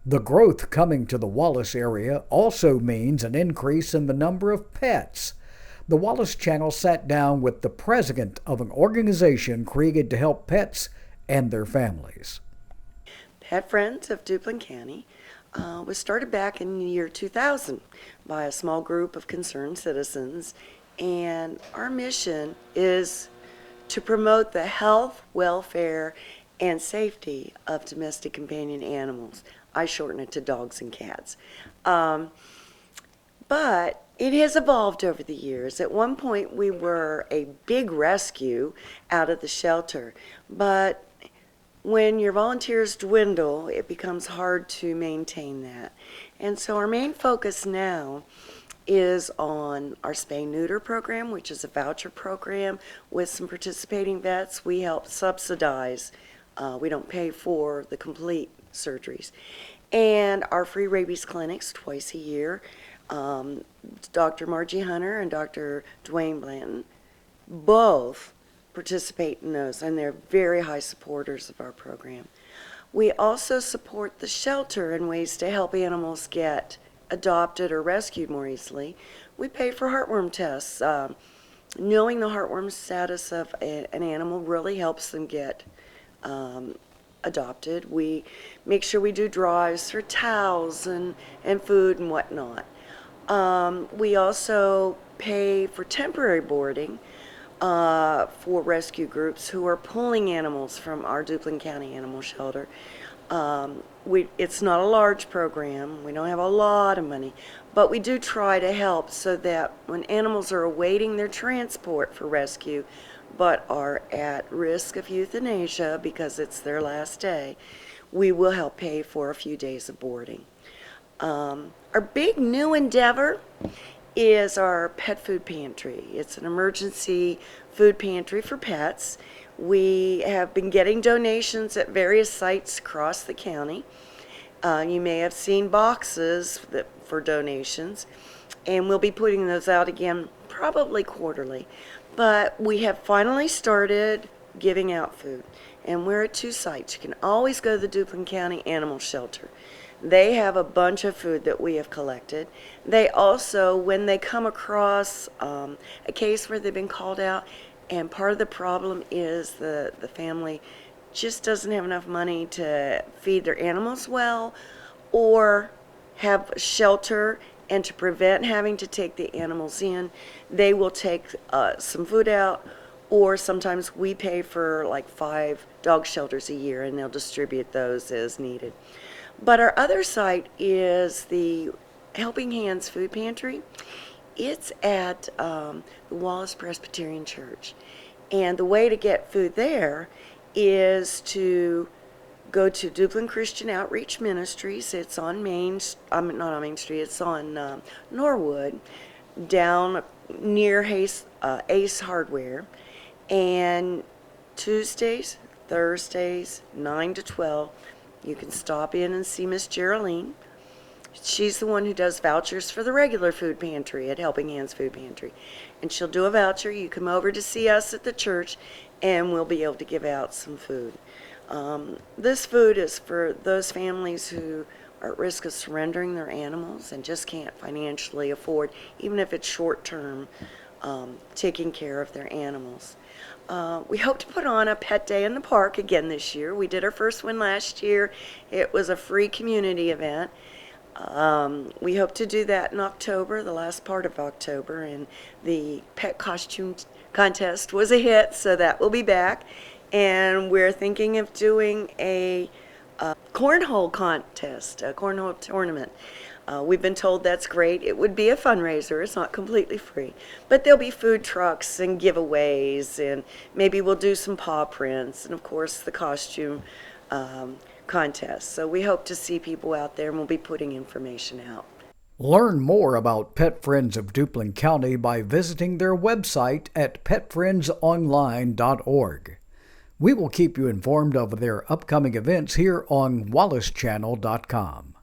The growth coming to the Wallace area also means an increase in the number of pets. The Wallace Channel sat down with the president of an organization created to help pets and their families. Pet Friends of Duplin County was started back in the year 2000 by a small group of concerned citizens, and our mission is to promote the health, welfare, and safety of domestic companion animals. I shorten it to dogs and cats. But it has evolved over the years. At one point, we were a big rescue out of the shelter, but when your volunteers dwindle, it becomes hard to maintain that. And so our main focus now is on our spay-neuter program, which is a voucher program with some participating vets. We help subsidize, we don't pay for the complete surgeries. And our free rabies clinics twice a year. Dr. Margie Hunter and Dr. Dwayne Blanton both participate in those, and they're very high supporters of our program. We also support the shelter in ways to help animals get adopted or rescued more easily. We pay for heartworm tests. Knowing the heartworm status of an animal really helps them get adopted. We make sure we do drives for towels and food and whatnot. We also pay for temporary boarding for rescue groups who are pulling animals from our Duplin County Animal Shelter. It's not a large program. We don't have a lot of money, but we do try to help so that when animals are awaiting their transport for rescue but are at risk of euthanasia because it's their last day, we will help pay for a few days of boarding. Our big new endeavor is our pet food pantry. It's an emergency food pantry for pets. We have been getting donations at various sites across the county. You may have seen boxes for donations, and we'll be putting those out again probably quarterly. But we have finally started giving out food, and we're at two sites. You can always go to the Duplin County Animal Shelter. They have a bunch of food that we have collected. They also, when they come across a case where they've been called out, and part of the problem is the family just doesn't have enough money to feed their animals well or have shelter, and to prevent having to take the animals in, they will take some food out, or sometimes we pay for like 5 dog shelters a year and they'll distribute those as needed. But our other site is the Helping Hands Food Pantry. It's at the Wallace Presbyterian Church. And the way to get food there is to go to Duplin Christian Outreach Ministries. It's on not on Main Street, it's on Norwood, down near Ace Hardware. And Tuesdays, Thursdays, 9 to 12, you can stop in and see Miss Geraldine. She's the one who does vouchers for the regular food pantry at Helping Hands Food Pantry. And she'll do a voucher. You come over to see us at the church, and we'll be able to give out some food. This food is for those families who are at risk of surrendering their animals and just can't financially afford, even if it's short term, taking care of their animals. We hope to put on a pet day in the park again this year. We did our first one last year. It was a free community event. We hope to do that in October, the last part of October, and the pet costume contest was a hit, so that will be back. And we're thinking of doing a cornhole contest, a cornhole tournament. We've been told that's great. It would be a fundraiser. It's not completely free. But there'll be food trucks and giveaways, and maybe we'll do some paw prints, and of course the costume contest. So we hope to see people out there, and we'll be putting information out. Learn more about Pet Friends of Duplin County by visiting their website at petfriendsonline.org. We will keep you informed of their upcoming events here on wallacechannel.com.